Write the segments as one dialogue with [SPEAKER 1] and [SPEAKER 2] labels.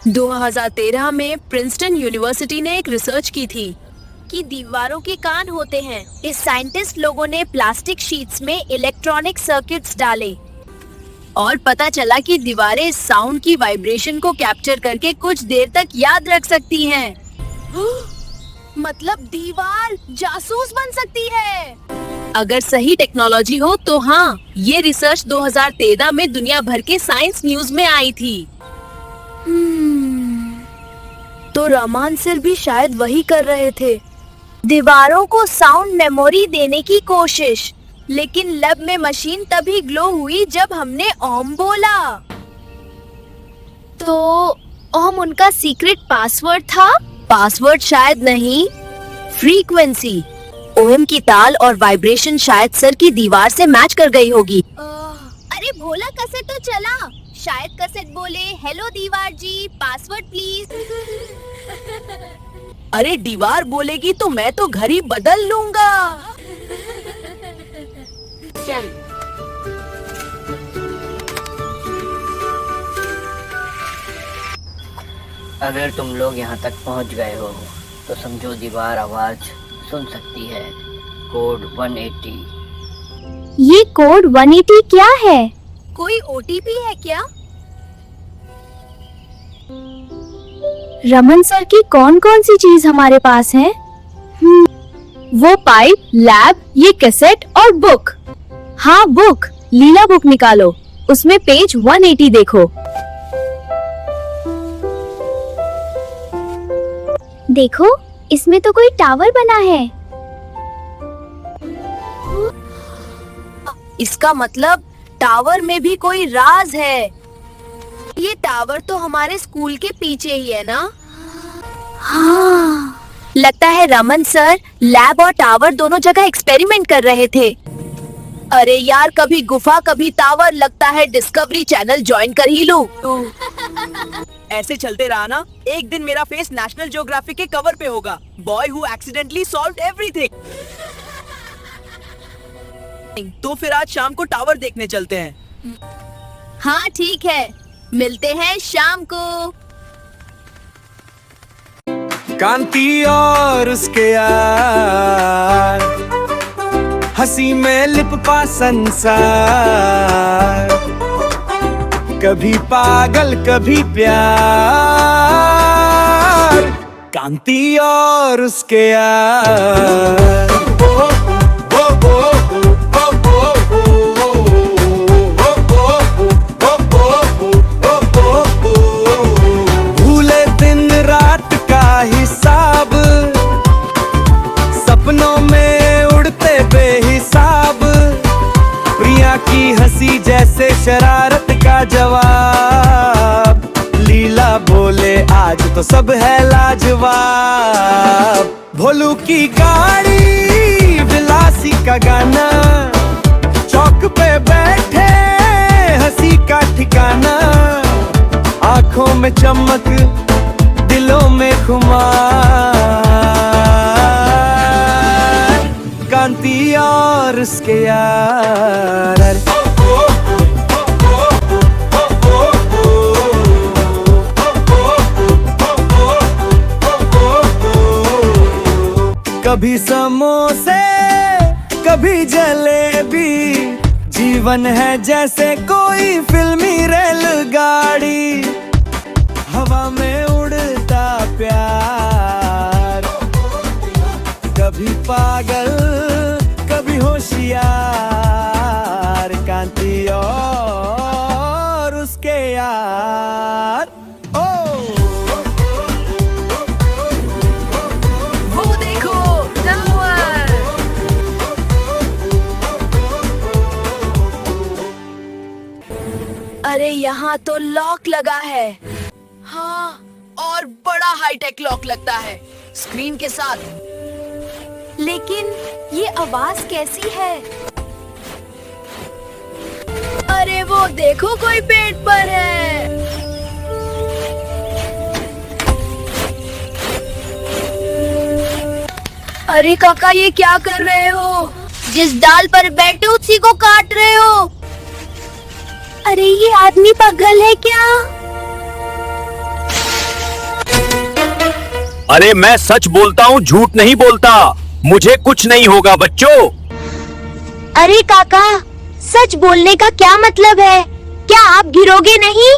[SPEAKER 1] 2013 में Princeton university ने एक रिसर्च की थी
[SPEAKER 2] कि दीवारों के कान होते हैं। इस साइंटिस्ट लोगों ने प्लास्टिक शीट्स में इलेक्ट्रॉनिक सर्किट्स डाले
[SPEAKER 1] और पता चला कि दीवारें साउंड की वाइब्रेशन को कैप्चर करके कुछ देर तक याद रख सकती हैं।
[SPEAKER 2] मतलब दीवार जासूस बन सकती है।
[SPEAKER 1] अगर सही टेक्नोलॉजी हो तो हाँ, ये रिसर्च 2013 में दुनिया भर के साइंस न्यूज में आई थी।
[SPEAKER 2] तो रमान सर भी शायद वही कर रहे थे, दीवारों को साउंड मेमोरी देने की कोशिश। लेकिन लैब में मशीन तभी ग्लो हुई जब हमने ओम बोला। तो ओम उनका सीक्रेट पासवर्ड था?
[SPEAKER 1] पासवर्ड शायद नहीं, फ्रीक्वेंसी। ओम की ताल और वाइब्रेशन शायद सर की दीवार से मैच कर गई होगी।
[SPEAKER 2] अरे भोला कैसेट तो चला। शायद कैसेट बोले, हेलो दीवार जी, पासवर्ड प्लीज।
[SPEAKER 1] अरे दीवार बोलेगी तो मैं तो घर ही बदल लूंगा। चल।
[SPEAKER 3] अगर तुम लोग यहाँ तक पहुँच गए हो तो समझो दीवार आवाज सुन सकती है। कोड 180।
[SPEAKER 2] ये कोड 180 क्या है? कोई ओटीपी है क्या? रमन सर की कौन कौन सी चीज हमारे पास है?
[SPEAKER 1] वो पाइप, लैब, ये कैसेट और बुक।
[SPEAKER 2] हाँ बुक, लीला बुक निकालो, उसमें पेज 180 देखो। देखो, इसमें तो कोई टावर बना है।
[SPEAKER 1] इसका मतलब टावर में भी कोई राज है। ये टावर तो हमारे स्कूल के पीछे ही है ना?
[SPEAKER 2] हाँ।
[SPEAKER 1] लगता है रमन सर लैब और टावर दोनों जगह एक्सपेरिमेंट कर रहे थे। अरे यार, कभी गुफा कभी टावर, लगता है डिस्कवरी चैनल ज्वाइन कर ही लूं।
[SPEAKER 4] ऐसे चलते रहा ना, एक दिन मेरा फेस नेशनल ज्योग्राफिक के कवर पे होगा। Boy who accidentally solved everything. तो फिर आज शाम को टावर देखने चलते हैं।
[SPEAKER 1] हाँ ठीक है, मिलते हैं शाम को।
[SPEAKER 5] कांति और उसके यार, हंसी में लिपटा संसार, कभी पागल कभी प्यार। कांति और उसके यार। भूले दिन रात का हिसाब, सपनों में उड़ते बेहिसाब, प्रिया की हंसी जैसे शरारत का जवाब। लीला बोले आज तो सब है लाजवाब। भोलू की गाड़ी, विलासी का गाना, चौक पे बैठे हंसी का ठिकाना, आंखों में चमक दिलों में खुमार। कांति और उसके यार। कभी समोसे कभी जलेबी, जीवन है जैसे कोई फिल्मी रेलगाड़ी, हवा में उड़ता प्यार, कभी पागल कभी होशियार। कांति और उसके यार।
[SPEAKER 1] वो देखो टावर। अरे यहाँ तो लॉक लगा है। हाँ, और बड़ा हाईटेक लॉक लगता है, स्क्रीन के साथ।
[SPEAKER 2] लेकिन ये आवाज कैसी है?
[SPEAKER 1] अरे वो देखो, कोई पेड़ पर है। अरे काका, ये क्या कर रहे हो?
[SPEAKER 2] जिस डाल पर बैठे उसी को काट रहे हो। अरे ये आदमी पागल है क्या?
[SPEAKER 6] अरे मैं सच बोलता हूँ, झूठ नहीं बोलता। मुझे कुछ नहीं होगा बच्चों।
[SPEAKER 2] अरे काका, सच बोलने का क्या मतलब है? क्या आप गिरोगे नहीं?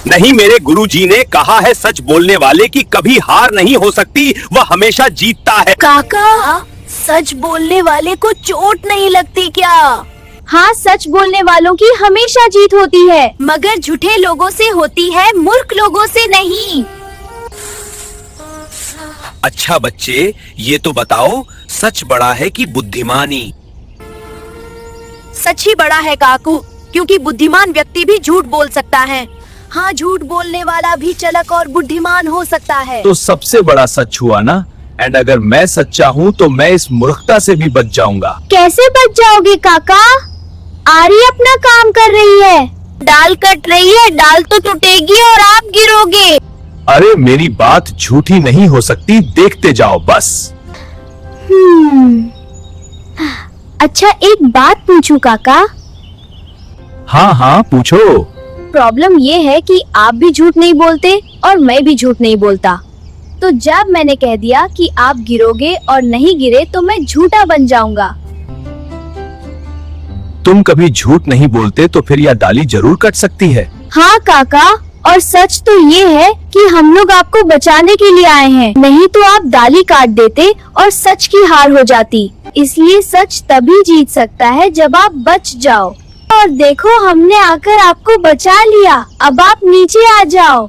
[SPEAKER 6] नहीं, मेरे गुरुजी ने कहा है सच बोलने वाले की कभी हार नहीं हो सकती, वह हमेशा जीतता है।
[SPEAKER 2] काका, सच बोलने वाले को चोट नहीं लगती क्या? हाँ, सच बोलने वालों की हमेशा जीत होती है, मगर झूठे लोगों से होती है, मूर्ख लोगों से नहीं।
[SPEAKER 6] अच्छा बच्चे, ये तो बताओ, सच बड़ा है कि बुद्धिमानी?
[SPEAKER 2] सच ही बड़ा है काकू, क्योंकि बुद्धिमान व्यक्ति भी झूठ बोल सकता है। हाँ, झूठ बोलने वाला भी चालाक और बुद्धिमान हो सकता है।
[SPEAKER 7] तो सबसे बड़ा सच हुआ ना। एंड अगर मैं सच्चा हूँ तो मैं इस मूर्खता से भी बच जाऊंगा।
[SPEAKER 2] कैसे बच जाओगे काका? आरी अपना काम कर रही है, डाल कट रही है, डाल तो टूटेगी और आप गिरोगे।
[SPEAKER 7] अरे मेरी बात झूठी नहीं हो सकती, देखते जाओ बस।
[SPEAKER 2] अच्छा, एक बात पूछूं काका?
[SPEAKER 7] हाँ हाँ पूछो।
[SPEAKER 2] प्रॉब्लम ये है कि आप भी झूठ नहीं बोलते और मैं भी झूठ नहीं बोलता। तो जब मैंने कह दिया कि आप गिरोगे और नहीं गिरे तो मैं झूठा बन जाऊंगा।
[SPEAKER 7] तुम कभी झूठ नहीं बोलते तो फिर यह डाली जरूर कट सकती है।
[SPEAKER 2] हाँ काका, और सच तो ये है कि हम लोग आपको बचाने के लिए आए हैं, नहीं तो आप डाली काट देते और सच की हार हो जाती। इसलिए सच तभी जीत सकता है जब आप बच जाओ। और देखो, हमने आकर आपको बचा लिया, अब आप नीचे आ जाओ।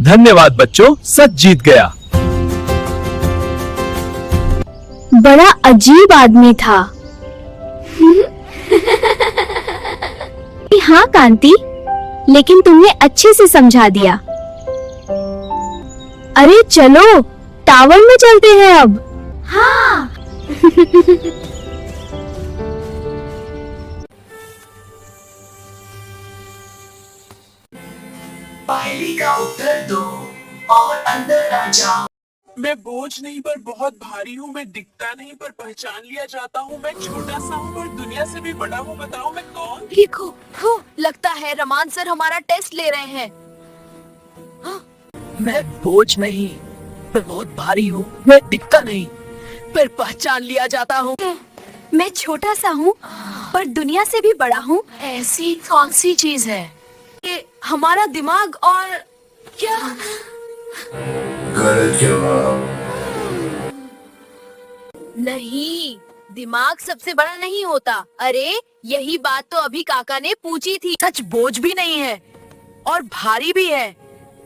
[SPEAKER 7] धन्यवाद बच्चों, सच जीत गया।
[SPEAKER 2] बड़ा अजीब आदमी था। हाँ कांति, लेकिन तुमने अच्छे से समझा दिया। अरे चलो, टावर में चलते हैं अब। हाँ।
[SPEAKER 8] पहेली का उत्तर दो और अंदर आ जाओ।
[SPEAKER 9] मैं बोझ नहीं पर बहुत भारी हूँ, मैं दिखता नहीं पर पहचान लिया जाता हूँ, मैं छोटा सा हूँ पर दुनिया से भी बड़ा हूँ, बताओ मैं कौन?
[SPEAKER 1] देखो, लगता है रमान सर हमारा टेस्ट ले रहे हैं।
[SPEAKER 4] मैं बोझ नहीं, मैं बहुत भारी हूँ, मैं दिखता नहीं पर पहचान लिया जाता हूँ।
[SPEAKER 2] मैं छोटा सा हूँ पर दुनिया से भी बड़ा हूँ।
[SPEAKER 1] ऐसी कौन सी चीज है? ये हमारा दिमाग और क्या?
[SPEAKER 8] गलत जवाब।
[SPEAKER 1] नहीं, दिमाग सबसे बड़ा नहीं होता। अरे यही बात तो अभी काका ने पूछी थी।
[SPEAKER 4] सच बोझ भी नहीं है और भारी भी है,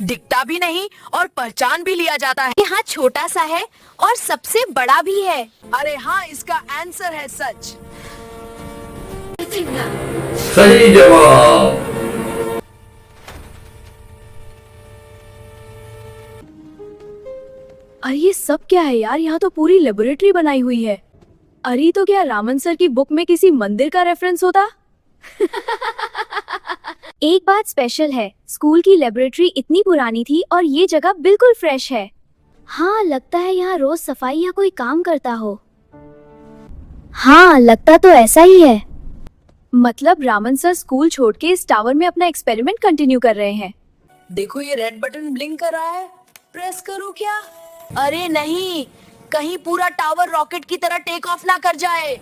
[SPEAKER 4] दिखता भी नहीं और पहचान भी लिया जाता है।
[SPEAKER 2] यहाँ छोटा सा है और सबसे बड़ा भी है।
[SPEAKER 4] अरे हाँ, इसका आंसर है सच।
[SPEAKER 8] सही जवाब।
[SPEAKER 2] अरे ये सब क्या है यार, यहाँ तो पूरी लेबोरेटरी बनाई हुई है। अरे तो क्या रामन सर की बुक में किसी मंदिर का रेफरेंस होता? एक बात स्पेशल है, स्कूल की लेबोरेटरी इतनी पुरानी थी और ये जगह बिल्कुल फ्रेश है। हाँ, लगता है यहाँ रोज सफाई या कोई काम करता हो। हाँ, लगता तो ऐसा ही है। मतलब रामन सर स्कूल छोड़ के इस टावर में अपना एक्सपेरिमेंट कंटिन्यू कर रहे हैं।
[SPEAKER 4] देखो, ये रेड बटन ब्लिंक कर रहा है, प्रेस करूँ क्या?
[SPEAKER 1] अरे नहीं, कहीं पूरा टावर रॉकेट की तरह टेक ऑफ ना कर जाए।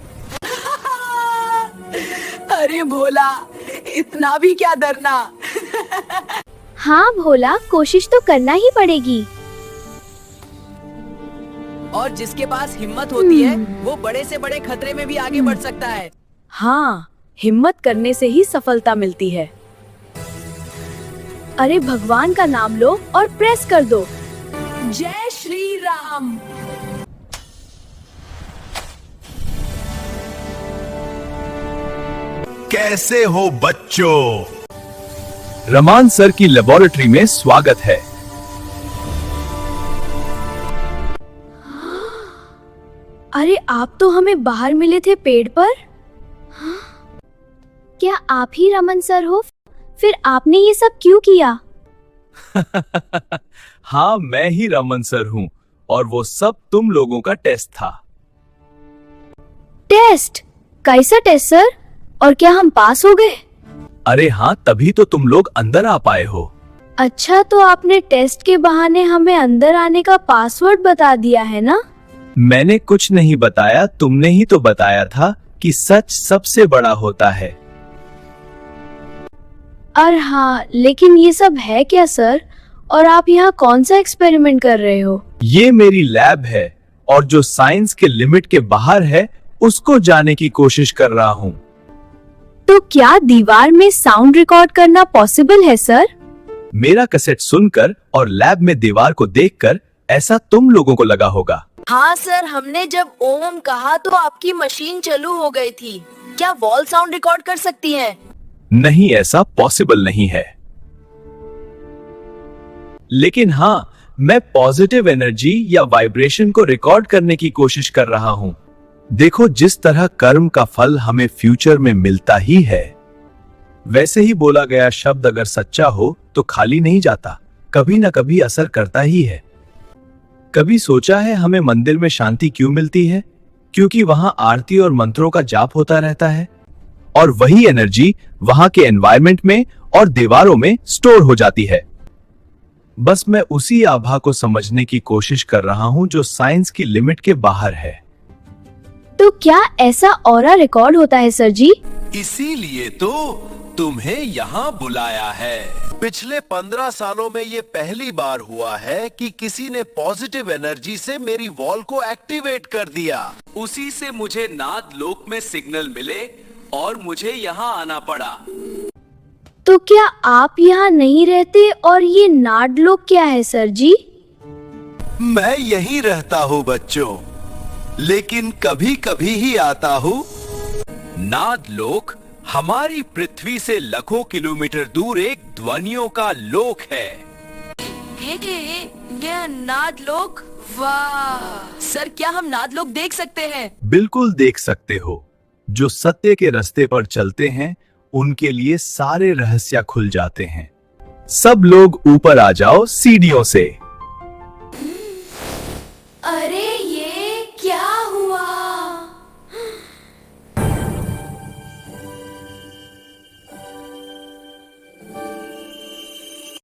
[SPEAKER 4] अरे भोला, इतना भी क्या डरना।
[SPEAKER 2] हाँ भोला, कोशिश तो करना ही पड़ेगी।
[SPEAKER 4] और जिसके पास हिम्मत होती है वो बड़े से बड़े खतरे में भी आगे बढ़ सकता है।
[SPEAKER 2] हाँ, हिम्मत करने से ही सफलता मिलती है। अरे भगवान का नाम लो और प्रेस कर दो।
[SPEAKER 1] जय श्री राम।
[SPEAKER 6] कैसे हो बच्चों?
[SPEAKER 7] रमान सर की लेबोरेटरी में स्वागत है।
[SPEAKER 2] अरे आप तो हमें बाहर मिले थे पेड़ पर। क्या आप ही रमन सर हो? फिर आपने ये सब क्यों किया?
[SPEAKER 7] हाँ, मैं ही रमन सर हूँ और वो सब तुम लोगों का टेस्ट था।
[SPEAKER 2] टेस्ट? कैसा टेस्ट सर? और क्या हम पास हो गए?
[SPEAKER 7] अरे हाँ, तभी तो तुम लोग अंदर आ पाए हो।
[SPEAKER 2] अच्छा, तो आपने टेस्ट के बहाने हमें अंदर आने का पासवर्ड बता दिया है ना?
[SPEAKER 7] मैंने कुछ नहीं बताया, तुमने ही तो बताया था कि सच सबसे बड़ा होता है।
[SPEAKER 2] और हाँ, लेकिन ये सब है क्या सर? और आप यहाँ कौन सा एक्सपेरिमेंट कर रहे हो?
[SPEAKER 7] ये मेरी लैब है और जो साइंस के लिमिट के बाहर है उसको जाने की कोशिश कर रहा हूँ।
[SPEAKER 2] तो क्या दीवार में साउंड रिकॉर्ड करना पॉसिबल है सर?
[SPEAKER 7] मेरा कैसेट सुनकर और लैब में दीवार को देखकर ऐसा तुम लोगों को लगा होगा।
[SPEAKER 1] हाँ सर, हमने जब ओम कहा तो आपकी मशीन चालू हो गई थी। क्या वॉल साउंड रिकॉर्ड कर सकती है?
[SPEAKER 7] नहीं, ऐसा पॉसिबल नहीं है। लेकिन हाँ, मैं पॉजिटिव एनर्जी या वाइब्रेशन को रिकॉर्ड करने की कोशिश कर रहा हूँ। देखो, जिस तरह कर्म का फल हमें फ्यूचर में मिलता ही है, वैसे ही बोला गया शब्द अगर सच्चा हो तो खाली नहीं जाता, कभी ना कभी असर करता ही है। कभी सोचा है हमें मंदिर में शांति क्यों मिलती है? क्योंकि वहां आरती और मंत्रों का जाप होता रहता है और वही एनर्जी वहां के एनवायरनमेंट में और दीवारों में स्टोर हो जाती है। बस मैं उसी आभा को समझने की कोशिश कर रहा हूं जो साइंस की लिमिट के बाहर है।
[SPEAKER 2] तो क्या ऐसा ऑरा रिकॉर्ड होता है सर जी?
[SPEAKER 10] इसीलिए तो तुम्हें यहाँ बुलाया है। पिछले 15 सालों में ये पहली बार हुआ है कि किसी ने पॉजिटिव एनर्जी से मेरी वॉल को एक्टिवेट कर दिया। उसी से मुझे नाद लोक में सिग्नल मिले और मुझे यहाँ आना पड़ा।
[SPEAKER 2] तो क्या आप यहाँ नहीं रहते और ये नाडलोक क्या है सर जी?
[SPEAKER 10] मैं यहीं रहता हूँ बच्चों, लेकिन कभी कभी ही आता हूँ। नाद लोक हमारी पृथ्वी से लाखों किलोमीटर दूर एक ध्वनियों का लोक है।
[SPEAKER 1] नादलोक, वाह सर, क्या हम नादलोक देख सकते हैं?
[SPEAKER 7] बिल्कुल देख सकते हो। जो सत्य के रास्ते पर चलते हैं उनके लिए सारे रहस्य खुल जाते हैं। सब लोग ऊपर आ जाओ सीढ़ियों से।